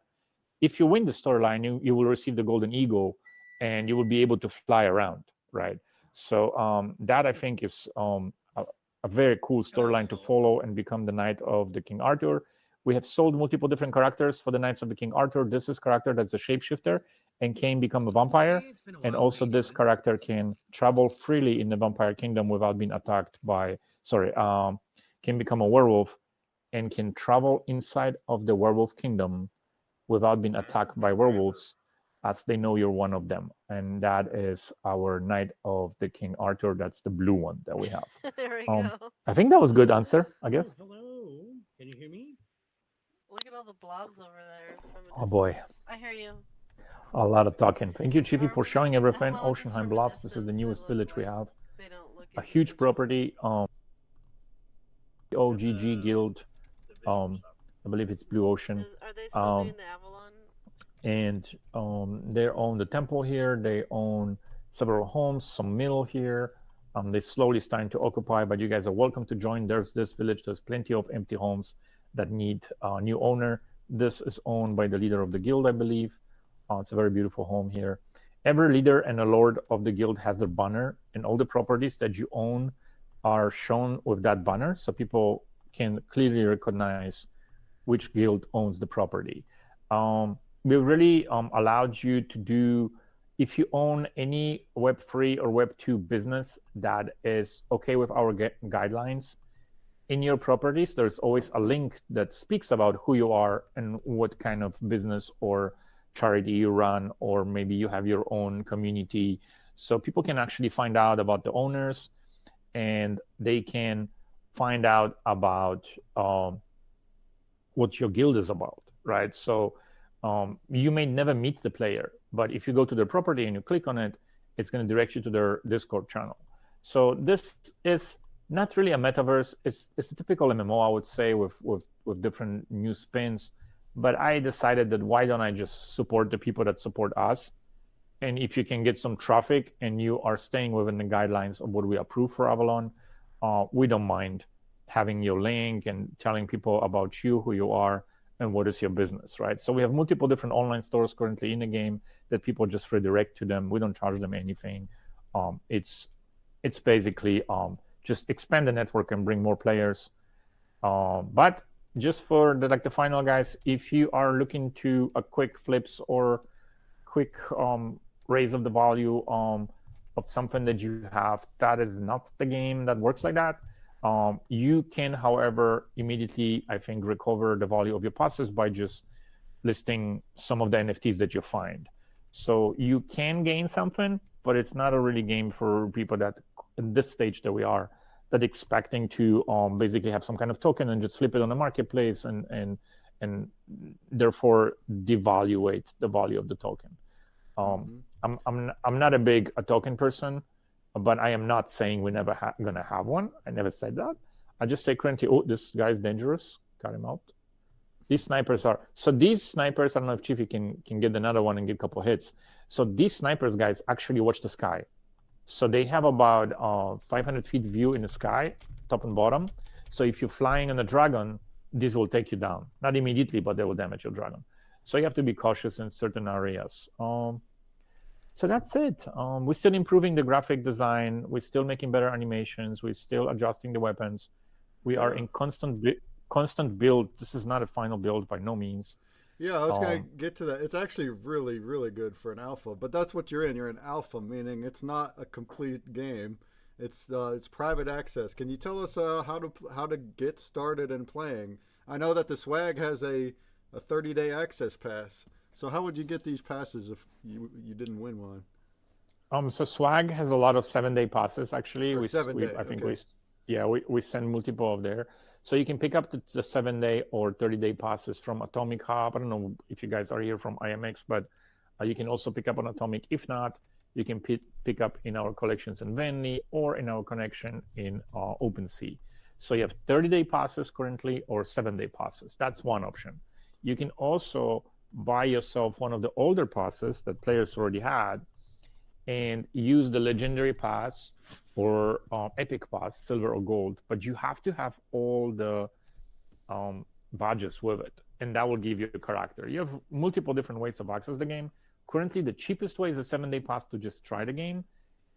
if you win the storyline, you will receive the Golden Eagle, and you will be able to fly around, right? So that, I think, is a very cool storyline to follow and become the Knight of the King Arthur. We have sold multiple different characters for the Knights of the King Arthur. This is character that's a shapeshifter and can become a vampire. And also this character can travel freely in the vampire kingdom without being attacked by, can become a werewolf and can travel inside of the werewolf kingdom without being attacked by werewolves, as they know you're one of them. And that is our Knight of the King Arthur. That's the blue one that we have. There we go. I think that was a good answer, I guess. Hello. Can you hear me? Look at all the blobs over there. From a Oh boy, distance. I hear you. a lot of talking. Thank you, Chiefy, for showing everything. Well, just Oceanheim from a Blobs. This is the distance, they newest look village we like have. They don't look A huge property. OGG Guild. I believe it's Blue Ocean. Are they still doing the Avalon? And they own the temple here. They own several homes, some mill here. They're slowly starting to occupy, but you guys are welcome to join. There's this village. There's plenty of empty homes that need a new owner. This is owned by the leader of the guild, I believe. It's a very beautiful home here. Every leader and a lord of the guild has their banner, and all the properties that you own are shown with that banner, so people can clearly recognize which guild owns the property. We really allowed you to do, if you own any Web3 or Web2 business that is okay with our guidelines, in your properties, there's always a link that speaks about who you are and what kind of business or charity you run, or maybe you have your own community. So people can actually find out about the owners, and they can find out about what your guild is about, right? So you may never meet the player, but if you go to their property and you click on it, it's going to direct you to their Discord channel. So this is not really a metaverse. It's a typical MMO, I would say, with different new spins. But I decided that why don't I just support the people that support us? And if you can get some traffic and you are staying within the guidelines of what we approve for Avalon, we don't mind having your link and telling people about you, who you are, and what is your business, right? So we have multiple different online stores currently in the game that people just redirect to them. We don't charge them anything. It's basically just expand the network and bring more players. But just for the final guys, if you are looking to a quick flips or quick raise of the value of something that you have, that is not the game that works like that. You can, however, immediately, I think, recover the value of your passes by just listing some of the NFTs that you find. So you can gain something, but it's not a really game for people that, in this stage that we are, that expecting to basically have some kind of token and just flip it on the marketplace and therefore devaluate the value of the token. I'm not a big token person, but I am not saying we're never gonna have one. I never said that. I just say currently, oh, this guy's dangerous. Cut him out. These snipers are, so these snipers, I don't know if Chief, you can get another one and get a couple hits. So these snipers, guys, actually watch the sky. So they have about 500 feet view in the sky, top and bottom. So if you're flying on a dragon, this will take you down. Not immediately, but they will damage your dragon. So you have to be cautious in certain areas. So that's it. We're still improving the graphic design. We're still making better animations. We're still adjusting the weapons. We are in constant build. This is not a final build by no means. Yeah, I was going to get to that. It's actually really, really good for an alpha, but that's what you're in. You're an alpha, meaning it's not a complete game. It's private access. Can you tell us how to get started in playing? I know that the swag has a 30-day access pass. So how would you get these passes if you didn't win one? So swag has a lot of 7-day passes. Actually, I think okay. we send multiple of there. So you can pick up the 7-day or 30-day passes from Atomic Hub. I don't know if you guys are here from IMX, but you can also pick up on Atomic. If not, you can pick up in our collections in Venly or in our connection in OpenSea. So you have 30-day passes currently or 7-day passes. That's one option. You can also buy yourself one of the older passes that players already had and use the legendary pass or epic pass, silver or gold, but you have to have all the badges with it, and that will give you a character. You have multiple different ways to access the game. Currently, the cheapest way is a 7-day pass to just try the game,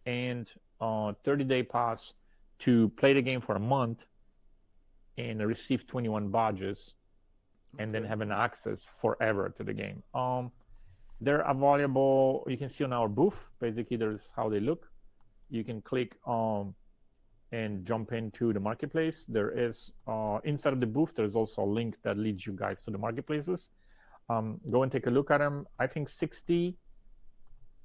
and 30-day pass to play the game for a month and receive 21 badges, and then have an access forever to the game. They're available. You can see on our booth. Basically, there's how they look. You can click and jump into the marketplace. There is inside of the booth. There's also a link that leads you guys to the marketplaces. Go and take a look at them. I think 60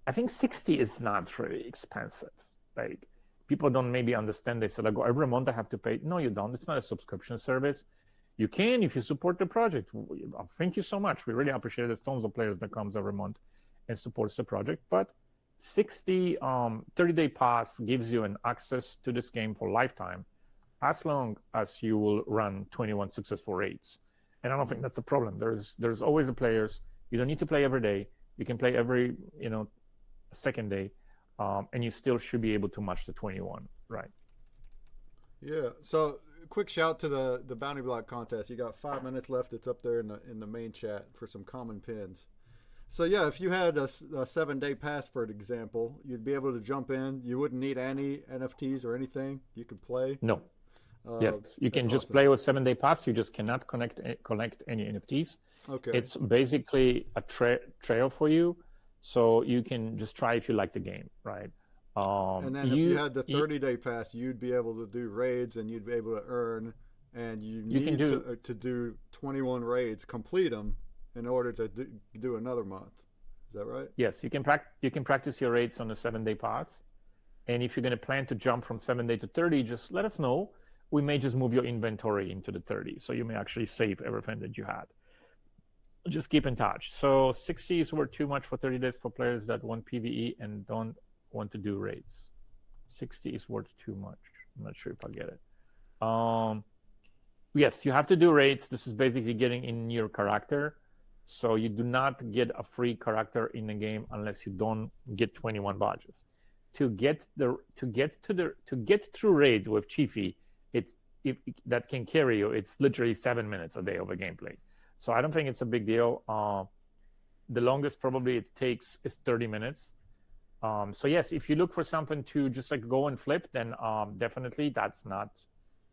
is not really expensive. Like, people don't maybe understand. They say, like, oh, every month I have to pay. No, you don't. It's not a subscription service. You can if you support the project. Thank you so much. We really appreciate it. There's tons of players that comes every month and supports the project. But 30-day pass gives you an access to this game for lifetime, as long as you will run 21 successful raids. And I don't think that's a problem. There's always a players. You don't need to play every day. You can play every second day, and you still should be able to match the 21, right? Yeah. So quick shout to the bounty block contest. You got 5 minutes left. It's up there in the main chat for some common pins. So yeah, if you had a 7-day pass, for example, you'd be able to jump in. You wouldn't need any NFTs or anything. You could play. No. Yes, you can that's just awesome. play with 7-day pass. You just cannot collect any NFTs. Okay. It's basically a trail for you, so you can just try if you like the game, right? And then if you had the 30-day pass, you'd be able to do raids and you'd be able to earn. And you need to do 21 raids, complete them in order to do another month. Is that right? Yes, you can practice your raids on a 7-day pass. And if you're going to plan to jump from 7-day to 30, just let us know. We may just move your inventory into the 30, so you may actually save everything that you had. Just keep in touch. So 60 is worth too much for 30 days for players that want PvE and don't want to do raids. 60 is worth too much. I'm not sure if I get it. Yes, you have to do raids. This is basically getting in your character. So you do not get a free character in the game unless you don't get 21 badges. To get through raid with Chiefy, that can carry you. It's literally 7 minutes a day of a gameplay. So I don't think it's a big deal. The longest probably it takes is 30 minutes. So yes, if you look for something to just like go and flip, then definitely that's not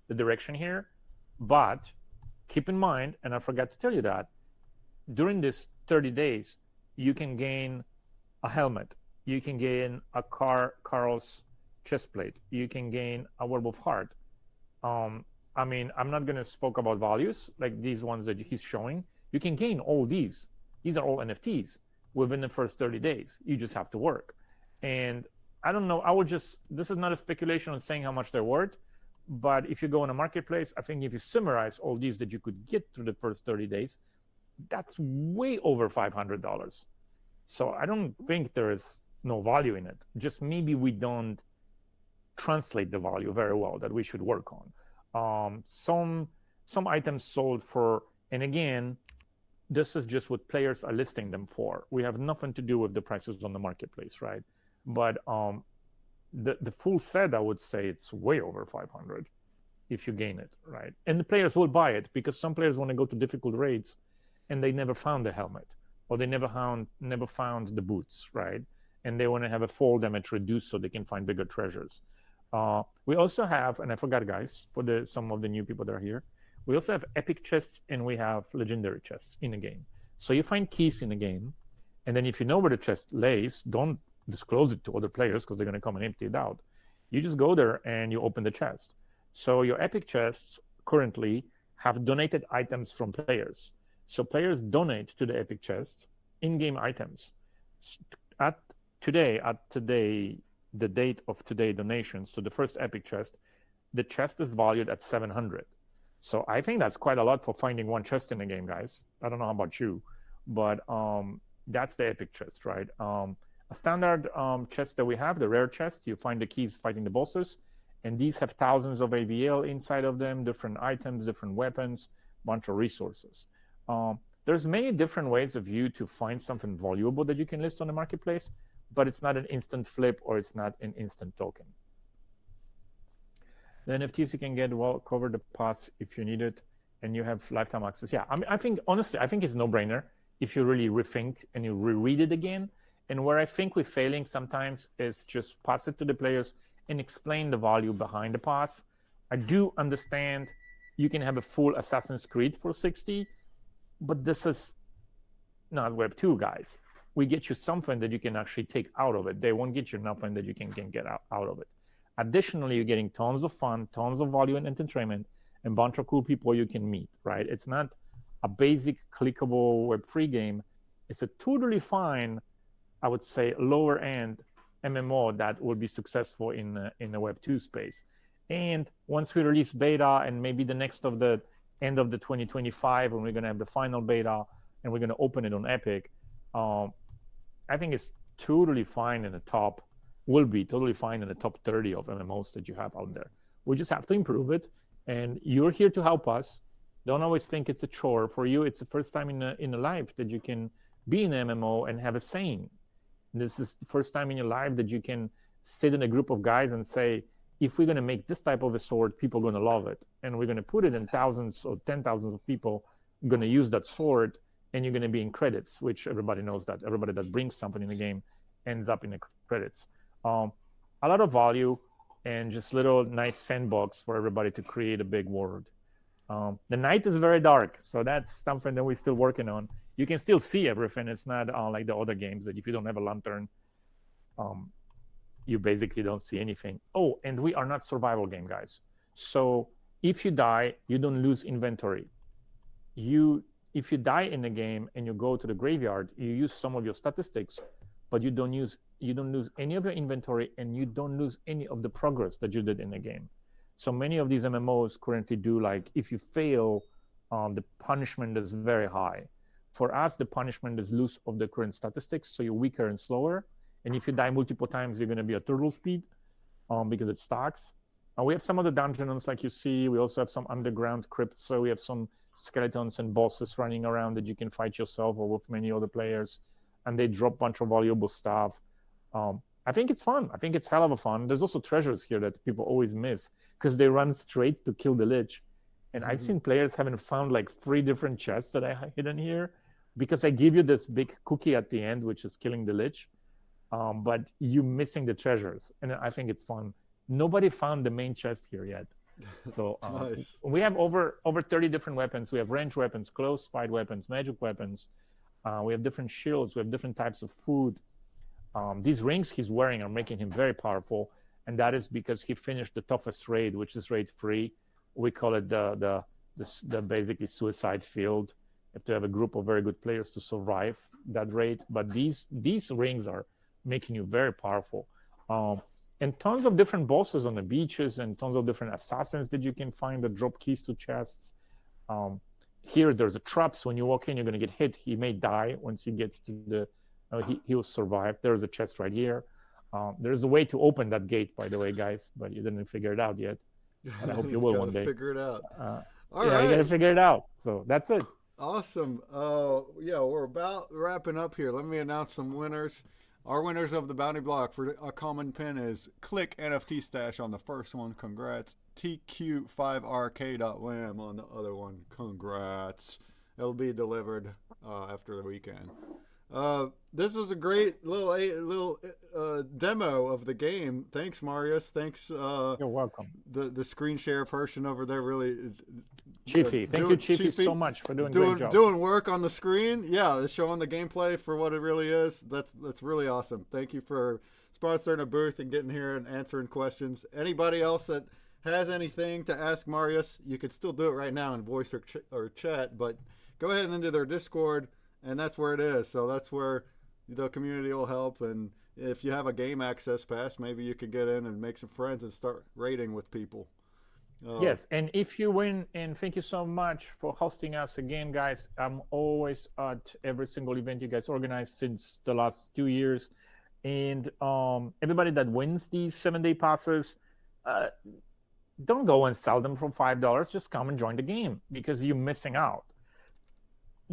the direction here. But keep in mind, and I forgot to tell you that, during this 30 days, you can gain a helmet. You can gain a Carl's chest plate. You can gain a werewolf heart. I mean, I'm not going to speak about values like these ones that he's showing. You can gain all these. These are all NFTs within the first 30 days. You just have to work. And I don't know. This is not a speculation on saying how much they're worth. But if you go on a marketplace, I think if you summarize all these that you could get through the first 30 days, that's way over $500. So I don't think there is no value in it. Just maybe we don't translate the value very well that we should work on. Some items sold for, and again, this is just what players are listing them for. We have nothing to do with the prices on the marketplace, right? But the full set, I would say it's way over 500 if you gain it, right? And the players will buy it because some players want to go to difficult raids and they never found the helmet or they never found the boots, right? And they want to have a fall damage reduced so they can find bigger treasures. We also have, and I forgot, guys, for some of the new people that are here, we also have epic chests and we have legendary chests in the game. So you find keys in the game, and then if you know where the chest lays, don't disclose it to other players because they're going to come and empty it out. You just go there and you open the chest. So your epic chests currently have donated items from players. So players donate to the epic chests in-game items. At today, the date of today donations to the first epic chest, the chest is valued at 700. So I think that's quite a lot for finding one chest in the game, guys. I don't know about you, but that's the epic chest, right? A standard chest that we have, the rare chest, you find the keys fighting the bosses, and these have thousands of AVL inside of them, different items, different weapons, bunch of resources. There's many different ways of you to find something valuable that you can list on the marketplace, but it's not an instant flip or it's not an instant token. The NFTs you can get well cover the pass if you need it, and you have lifetime access. Yeah, I mean, I think honestly, I think it's no-brainer if you really rethink and you reread it again. And where I think we're failing sometimes is just pass it to the players and explain the value behind the pass. I do understand you can have a full Assassin's Creed for 60, but this is not Web 2, guys. We get you something that you can actually take out of it. They won't get you nothing that you can get out of it. Additionally, you're getting tons of fun, tons of value and entertainment, and a bunch of cool people you can meet, right? It's not a basic clickable Web3 game. It's a totally fine, I would say, lower end MMO that will be successful in the Web 2 space. And once we release beta and maybe the next of the end of the 2025, when we're going to have the final beta and we're going to open it on Epic, I think it's totally fine in the top, will be totally fine in the top 30 of MMOs that you have out there. We just have to improve it. And you're here to help us. Don't always think it's a chore. For you, it's the first time in a life that you can be in an MMO and have a saying. This is the first time in your life that you can sit in a group of guys and say, if we're going to make this type of a sword, people are going to love it. And we're going to put it in thousands or 10,000s of people going to use that sword. and you're going to be in credits, which everybody knows that everybody that brings something in the game ends up in the credits. A lot of value and just little nice sandbox for everybody to create a big world. The night is very dark, so that's something that we're still working on. You can still see everything. It's not like the other games that if you don't have a lantern, you basically don't see anything. Oh, and we are not survival game, guys. So if you die, you don't lose inventory. If you die in the game and you go to the graveyard, you use some of your statistics, but you don't lose any of your inventory, and you don't lose any of the progress that you did in the game. So many of these MMOs currently do, like, if you fail, the punishment is very high. For us, the punishment is loose of the current statistics, so you're weaker and slower. And if you die multiple times, you're going to be at turtle speed because it stacks. We have some of the dungeons, like you see. We also have some underground crypts, so we have some skeletons and bosses running around that you can fight yourself or with many other players, and they drop a bunch of valuable stuff. I think it's fun. I think it's hell of a fun. There's also treasures here that people always miss because they run straight to kill the lich. And I've seen players having found like 3 different chests that I hidden here because I give you this big cookie at the end, which is killing the lich, but you missing the treasures. And I think it's fun. Nobody found the main chest here yet. So Nice. we have over 30 different weapons. We have range weapons, close fight weapons, magic weapons. We have different shields. We have different types of food. These rings he's wearing are making him very powerful, and that is because he finished the toughest raid, which is raid 3. We call it the basically suicide field. You have to have a group of very good players to survive that raid. But these rings are making you very powerful. And tons of different bosses on the beaches, and tons of different assassins that you can find that drop keys to chests. Here, there's a traps. When you walk in, you're going to get hit. He may die once he gets to the... he will survive. There's a chest right here. There's a way to open that gate, by the way, guys, but you didn't figure it out yet. And I hope you will one day. Figure it out. All You right. got to figure it out. So that's it. Awesome. Yeah, we're about wrapping up here. Let me announce some winners. Our winners of the bounty block for a common pin is Click NFT Stash on the first one. Congrats. TQ5RK.wham on the other one. Congrats. It'll be delivered after the weekend. This was a great little demo of the game. Thanks, Marius. Thanks. You're welcome. The screen share person over there really. Chiefy. Thank you, Chiefy, so much for doing a great job. Doing work on the screen. Yeah, it's showing the gameplay for what it really is. That's really awesome. Thank you for sponsoring a booth and getting here and answering questions. Anybody else that has anything to ask Marius, you could still do it right now in voice or chat, but go ahead and into their Discord, and that's where it is. So that's where the community will help. And if you have a game access pass, maybe you could get in and make some friends and start raiding with people. Yes, and if you win, and thank you so much for hosting us again, guys. I'm always at every single event you guys organized since the last 2 years. And everybody that wins these 7-day passes, don't go and sell them for $5. Just come and join the game because you're missing out.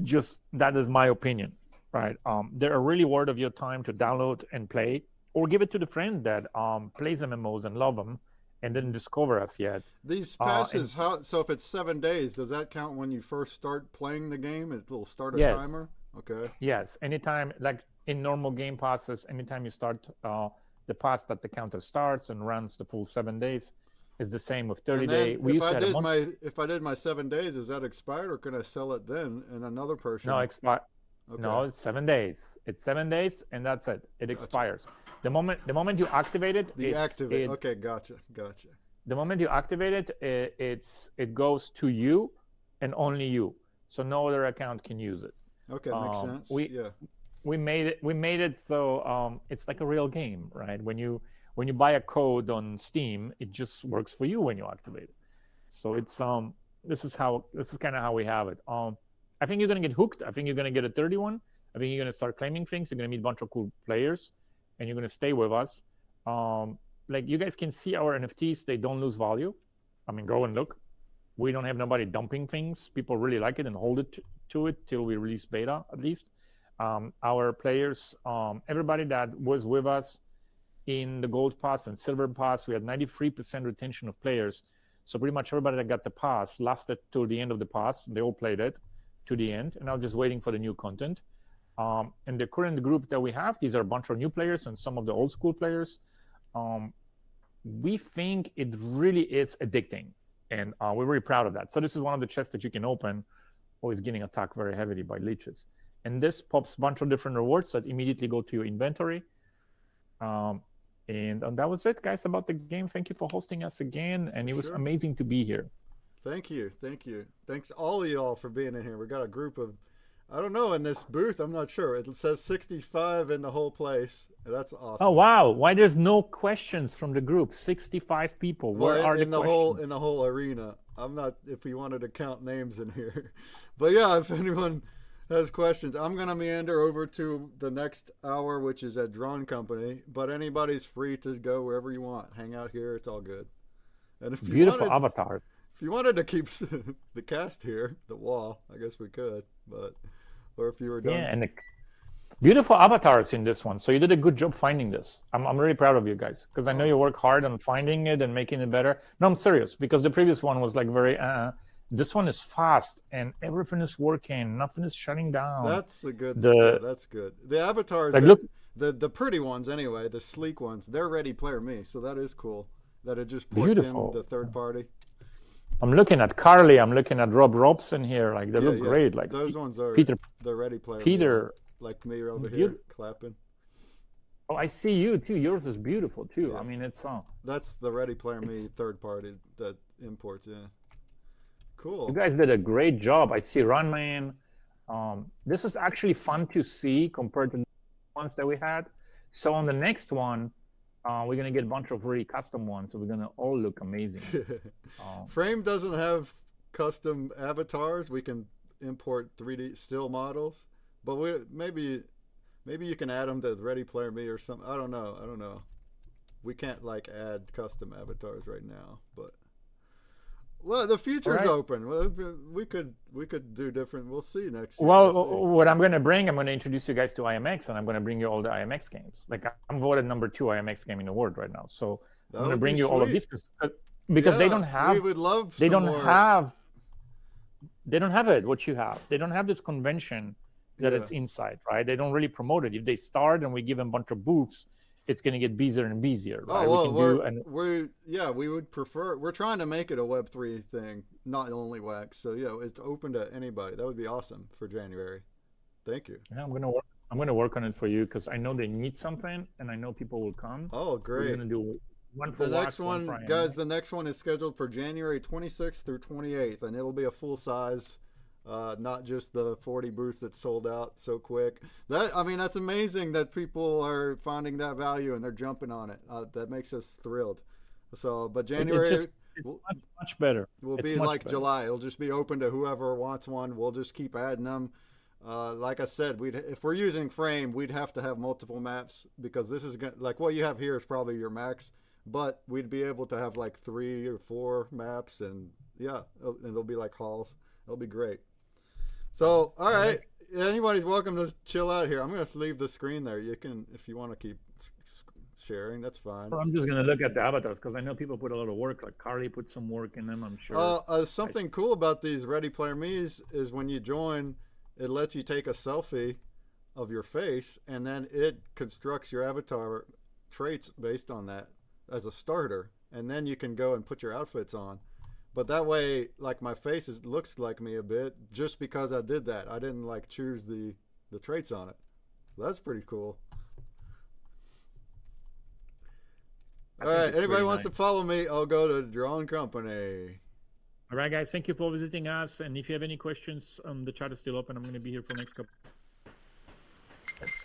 Just that is my opinion, right? They're really worth of your time to download and play, or give it to the friend that plays MMOs and love them and didn't discover us yet. These passes, so if it's 7 days, does that count when you first start playing the game? It'll start a timer? Okay. Yes, anytime, like in normal game passes, anytime you start the pass that the counter starts and runs the full 7 days, is the same with 30 days. If I did my 7 days, is that expired, or can I sell it then and another person? No, expired. Okay. No, it's 7 days. It's 7 days, and that's it. It expires. The moment you activate it, Okay, gotcha. The moment you activate it, it goes to you and only you. So no other account can use it. Okay, makes sense. We made it so it's like a real game, right? When you buy a code on Steam, it just works for you when you activate it. So it's this is kind of how we have it. I think you're gonna get hooked. I think you're gonna get a 31. I think you're gonna start claiming things. You're gonna meet a bunch of cool players, and you're gonna stay with us. Like you guys can see our NFTs, they don't lose value. I mean, go and look. We don't have nobody dumping things. People really like it and hold it to it till we release beta, at least. Our players, everybody that was with us in the gold pass and silver pass, we had 93% retention of players. So pretty much everybody that got the pass lasted till the end of the pass. They all played it. to the end, and I'm just waiting for the new content. And the current group that we have, these are a bunch of new players and some of the old school players. We think it really is addicting, and we're very proud of that. So this is one of the chests that you can open. Always getting attacked very heavily by leeches. And this pops a bunch of different rewards that immediately go to your inventory. And that was it, guys, about the game. Thank you for hosting us again, and it was amazing to be here. Thank you. Thanks all of y'all for being in here. We got a group of, I don't know, in this booth, I'm not sure. It says 65 in the whole place. That's awesome. Oh wow! Why there's no questions from the group? 65 people. Where are in the in the whole arena? I'm not. If we wanted to count names in here, but yeah, if anyone has questions, I'm gonna meander over to the next hour, which is at Drone Company. But anybody's free to go wherever you want. Hang out here. It's all good. And if you beautiful avatars. If you wanted to keep the cast here, the wall, I guess we could. But or if you were done. Yeah, and the beautiful avatars in this one. So you did a good job finding this. I'm really proud of you guys, because I know you work hard on finding it and making it better. No, I'm serious, because the previous one was like very this one is fast and everything is working, nothing is shutting down. That's a good that's good. The avatars, like, the pretty ones anyway, the sleek ones, they're Ready Player Me, so that is cool that it just ports in the third party. I'm looking at Carly, I'm looking at Rob Robson here, like they look great. Like those ones are the Ready Player Me. Like me over here clapping. Oh, I see you too. Yours is beautiful too. I mean, it's that's the Ready Player Me third party that imports in. Cool. You guys did a great job. I see Runman. This is actually fun to see compared to the ones that we had. So on the next one, we're gonna get a bunch of really custom ones. So we're gonna all look amazing. Frame doesn't have custom avatars. We can import 3D still models. But maybe you can add them to Ready Player Me or something. I don't know. We can't like add custom avatars right now, but well, the future's open. Well, we could do different. We'll see next year. Well, what I'm going to introduce you guys to IMX, and I'm going to bring you all the IMX games. Like I'm voted #2 IMX game in the world right now, so I'm going to bring you all of these because they don't have. We would love. They don't have it. What you have, they don't have this convention that it's inside, right? They don't really promote it. If they start and we give them a bunch of booths, it's going to get busier and busier, right? We would prefer. We're trying to make it a Web3 thing, not only wax. So yeah, it's open to anybody. That would be awesome for January. Thank you. Yeah, I'm gonna work on it for you because I know they need something, and I know people will come. Oh, great! We're gonna do one for the next one, guys. The next one is scheduled for January 26th through 28th, and it'll be a full size. Not just the 40 booths that sold out so quick. That's amazing that people are finding that value and they're jumping on it. That makes us thrilled. So, but January it's much better. Will be like July. It'll just be open to whoever wants one. We'll just keep adding them. Like I said, if we're using Frame, we'd have to have multiple maps because this is like what you have here is probably your max. But we'd be able to have like 3 or 4 maps, and and they'll be like halls. It'll be great. So, all right, anybody's welcome to chill out here. I'm going to leave the screen there. You can, if you want to keep sharing, that's fine. Well, I'm just going to look at the avatars because I know people put a lot of work. Like Carly put some work in them, I'm sure. Something cool about these Ready Player Me's is when you join, it lets you take a selfie of your face, and then it constructs your avatar traits based on that as a starter, and then you can go and put your outfits on. But that way, like my face looks like me a bit just because I did that. I didn't like choose the traits on it. That's pretty cool. All right, anybody wants to follow me, I'll go to Drone Company. All right, guys, thank you for visiting us. And if you have any questions, the chat is still open. I'm going to be here for the next couple.